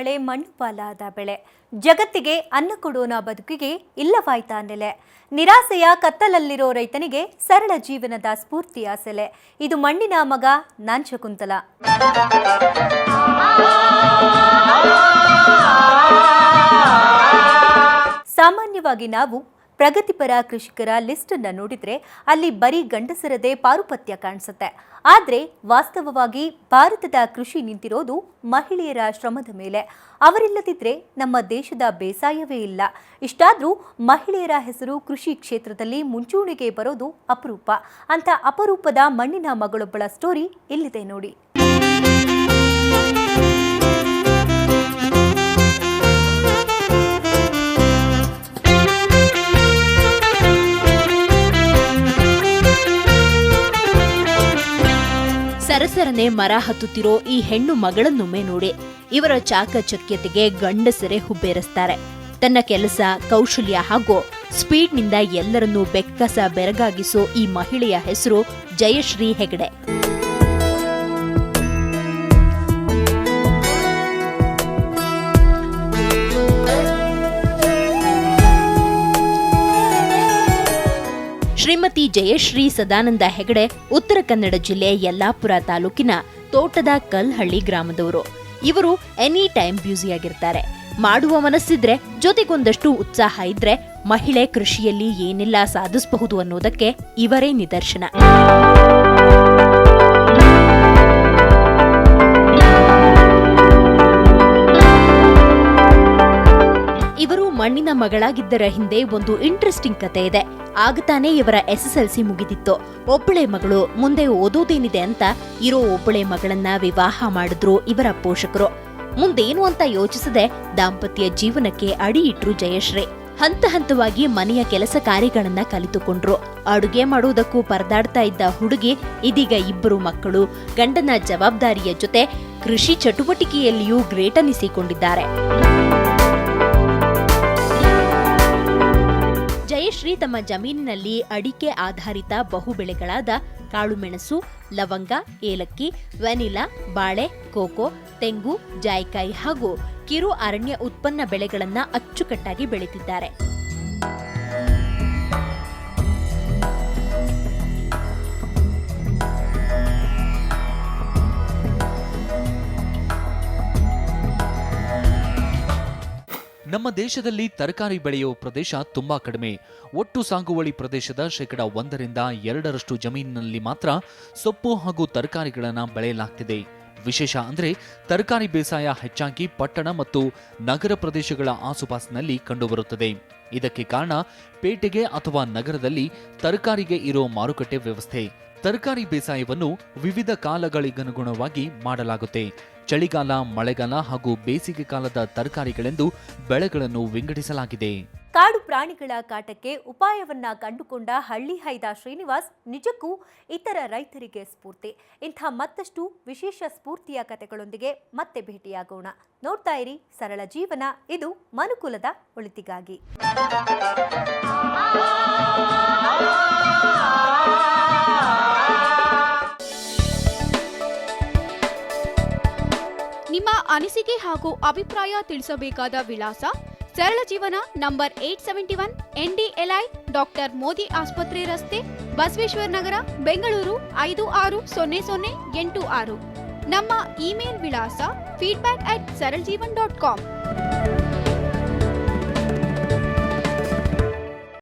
ಮಳೆ ಮಣ್ಣು ಪಾಲಾದ ಬೆಳೆ. ಜಗತ್ತಿಗೆ ಅನ್ನ ಕೊಡೋಣ ಬದುಕಿಗೆ ಇಲ್ಲವಾಯ್ತಾ ನೆಲೆ. ನಿರಾಸೆಯ ಕತ್ತಲಲ್ಲಿರೋ ರೈತನಿಗೆ ಸರಳ ಜೀವನದ ಸ್ಫೂರ್ತಿಯ ಸೆಲೆ. ಇದು ಮಣ್ಣಿನ ಮಗ ನಾನ್ ಶಕುಂತಲ. ಸಾಮಾನ್ಯವಾಗಿ ನಾವು ಪ್ರಗತಿಪರ ಕೃಷಿಕರ ಲಿಸ್ಟ್ ಅನ್ನು ನೋಡಿದ್ರೆ ಅಲ್ಲಿ ಬರೀ ಗಂಡಸರದೇ ಪಾರುಪತ್ಯ ಕಾಣಿಸುತ್ತೆ. ಆದರೆ ವಾಸ್ತವವಾಗಿ ಭಾರತದ ಕೃಷಿ ನಿಂತಿರೋದು ಮಹಿಳೆಯರ ಶ್ರಮದ ಮೇಲೆ. ಅವರಿಲ್ಲದಿದ್ರೆ ನಮ್ಮ ದೇಶದ ಬೇಸಾಯವೇ ಇಲ್ಲ. ಇಷ್ಟಾದ್ರೂ ಮಹಿಳೆಯರ ಹೆಸರು ಕೃಷಿ ಕ್ಷೇತ್ರದಲ್ಲಿ ಮುಂಚೂಣಿಗೆ ಬರೋದು ಅಪರೂಪ. ಅಂತ ಅಪರೂಪದ ಮಣ್ಣಿನ ಮಗಳೊಬ್ಬಳ ಸ್ಟೋರಿ ಇಲ್ಲಿದೆ ನೋಡಿ. ಸರಸರನೆ ಮರ ಹತ್ತುತ್ತಿರೋ ಈ ಹೆಣ್ಣು ಮಗಳನ್ನೊಮ್ಮೆ ನೋಡಿ. ಇವರ ಚಾಕಚಕ್ಯತೆಗೆ ಗಂಡಸರೇ ಹುಬ್ಬೇರಿಸ್ತಾರೆ. ತನ್ನ ಕೆಲಸ, ಕೌಶಲ್ಯ ಹಾಗೂ ಸ್ಪೀಡ್ನಿಂದ ಎಲ್ಲರನ್ನೂ ಬೆಕ್ಕಸ ಬೆರಗಾಗಿಸೋ ಈ ಮಹಿಳೆಯ ಹೆಸರು ಜಯಶ್ರೀ ಹೆಗಡೆ. ಶ್ರೀಮತಿ ಜಯಶ್ರೀ ಸದಾನಂದ ಹೆಗಡೆ ಉತ್ತರ ಕನ್ನಡ ಜಿಲ್ಲೆ ಯಲ್ಲಾಪುರ ತಾಲೂಕಿನ ತೋಟದ ಕಲ್ಹಳ್ಳಿ ಗ್ರಾಮದವರು. ಇವರು ಎನಿ ಟೈಮ್ ಬ್ಯುಸಿಯಾಗಿರ್ತಾರೆ. ಮಾಡುವ ಮನಸ್ಸಿದ್ರೆ, ಜೊತೆಗೊಂದಷ್ಟು ಉತ್ಸಾಹ ಇದ್ರೆ ಮಹಿಳೆ ಕೃಷಿಯಲ್ಲಿ ಏನೆಲ್ಲ ಸಾಧಿಸಬಹುದು ಅನ್ನೋದಕ್ಕೆ ಇವರೇ ನಿದರ್ಶನ. ಇವರು ಮಣ್ಣಿನ ಮಗಳಾಗಿದ್ದರ ಹಿಂದೆ ಒಂದು ಇಂಟ್ರೆಸ್ಟಿಂಗ್ ಕತೆ ಇದೆ. ಆಗತಾನೆ ಇವರ SSLC ಮುಗಿದಿತ್ತು. ಒಬ್ಬಳೆ ಮಗಳು, ಮುಂದೆ ಓದೋದೇನಿದೆ ಅಂತ ಇರೋ ಒಬ್ಬಳೆ ಮಗಳನ್ನ ವಿವಾಹ ಮಾಡಿದ್ರು ಇವರ ಪೋಷಕರು. ಮುಂದೇನು ಅಂತ ಯೋಚಿಸದೆ ದಾಂಪತ್ಯ ಜೀವನಕ್ಕೆ ಅಡಿ ಇಟ್ರು ಜಯಶ್ರೀ. ಹಂತ ಹಂತವಾಗಿ ಮನೆಯ ಕೆಲಸ ಕಾರ್ಯಗಳನ್ನ ಕಲಿತುಕೊಂಡ್ರು. ಅಡುಗೆ ಮಾಡುವುದಕ್ಕೂ ಪರದಾಡ್ತಾ ಇದ್ದ ಹುಡುಗಿ ಇದೀಗ 2 ಮಕ್ಕಳು, ಗಂಡನ ಜವಾಬ್ದಾರಿಯ ಜೊತೆ ಕೃಷಿ ಚಟುವಟಿಕೆಯಲ್ಲಿಯೂ ಗ್ರೇಟ್ ಅನಿಸಿಕೊಂಡಿದ್ದಾರೆ. ಜಯಶ್ರೀ ತಮ್ಮ ಜಮೀನಿನಲ್ಲಿ ಅಡಿಕೆ ಆಧಾರಿತ ಬಹುಬೆಳೆಗಳಾದ ಕಾಳುಮೆಣಸು, ಲವಂಗ, ಏಲಕ್ಕಿ, ವೆನಿಲಾ, ಬಾಳೆ, ಕೋಕೋ, ತೆಂಗು, ಜಾಯಿಕಾಯಿ ಹಾಗೂ ಕಿರು ಅರಣ್ಯ ಉತ್ಪನ್ನ ಬೆಳೆಗಳನ್ನ ಅಚ್ಚುಕಟ್ಟಾಗಿ ಬೆಳೆದಿದ್ದಾರೆ. ನಮ್ಮ ದೇಶದಲ್ಲಿ ತರಕಾರಿ ಬೆಳೆಯುವ ಪ್ರದೇಶ ತುಂಬಾ ಕಡಿಮೆ. ಒಟ್ಟು ಸಾಗುವಳಿ ಪ್ರದೇಶದ 1% ರಿಂದ 2% ಜಮೀನಿನಲ್ಲಿ ಮಾತ್ರ ಸೊಪ್ಪು ಹಾಗೂ ತರಕಾರಿಗಳನ್ನು ಬೆಳೆಯಲಾಗ್ತಿದೆ. ವಿಶೇಷ ಅಂದ್ರೆ ತರಕಾರಿ ಬೇಸಾಯ ಹೆಚ್ಚಾಗಿ ಪಟ್ಟಣ ಮತ್ತು ನಗರ ಪ್ರದೇಶಗಳ ಆಸುಪಾಸಿನಲ್ಲಿ ಕಂಡುಬರುತ್ತದೆ. ಇದಕ್ಕೆ ಕಾರಣ ಪೇಟೆಗೆ ಅಥವಾ ನಗರದಲ್ಲಿ ತರಕಾರಿಗೆ ಇರೋ ಮಾರುಕಟ್ಟೆ ವ್ಯವಸ್ಥೆ. ತರಕಾರಿ ಬೇಸಾಯವನ್ನು ವಿವಿಧ ಕಾಲಗಳಿಗನುಗುಣವಾಗಿ ಮಾಡಲಾಗುತ್ತೆ. ಚಳಿಗಾಲ, ಮಳೆಗಾಲ ಹಾಗೂ ಬೇಸಿಗೆ ಕಾಲದ ತರಕಾರಿಗಳೆಂದು ಬೆಳೆಗಳನ್ನು ವಿಂಗಡಿಸಲಾಗಿದೆ. ಕಾಡು ಪ್ರಾಣಿಗಳ ಕಾಟಕ್ಕೆ ಉಪಾಯವನ್ನ ಕಂಡುಕೊಂಡ ಹಳ್ಳಿ ಹೈದ ಶ್ರೀನಿವಾಸ್ ನಿಜಕ್ಕೂ ಇತರ ರೈತರಿಗೆ ಸ್ಫೂರ್ತಿ. ಇಂಥ ಮತ್ತಷ್ಟು ವಿಶೇಷ ಸ್ಫೂರ್ತಿಯ ಕಥೆಗಳೊಂದಿಗೆ ಮತ್ತೆ ಭೇಟಿಯಾಗೋಣ. ನೋಡ್ತಾ ಇರಿ ಸರಳ ಜೀವನ. ಇದು ಮನುಕುಲದ ಒಳಿತಿಗಾಗಿ. ನಿಮ್ಮ ಅನಿಸಿಕೆ ಹಾಗೂ ಅಭಿಪ್ರಾಯ ತಿಳಿಸಬೇಕಾದ ವಿಳಾಸ ಸರಳ ಜೀವನ ನಂಬರ್ 871 NDLI ಡಾಕ್ಟರ್ ಮೋದಿ ಆಸ್ಪತ್ರೆ ರಸ್ತೆ, ಬಸವೇಶ್ವರ ನಗರ, ಬೆಂಗಳೂರು 560086. ನಮ್ಮ ಇಮೇಲ್ ವಿಳಾಸ feedback@saraljeevan.com.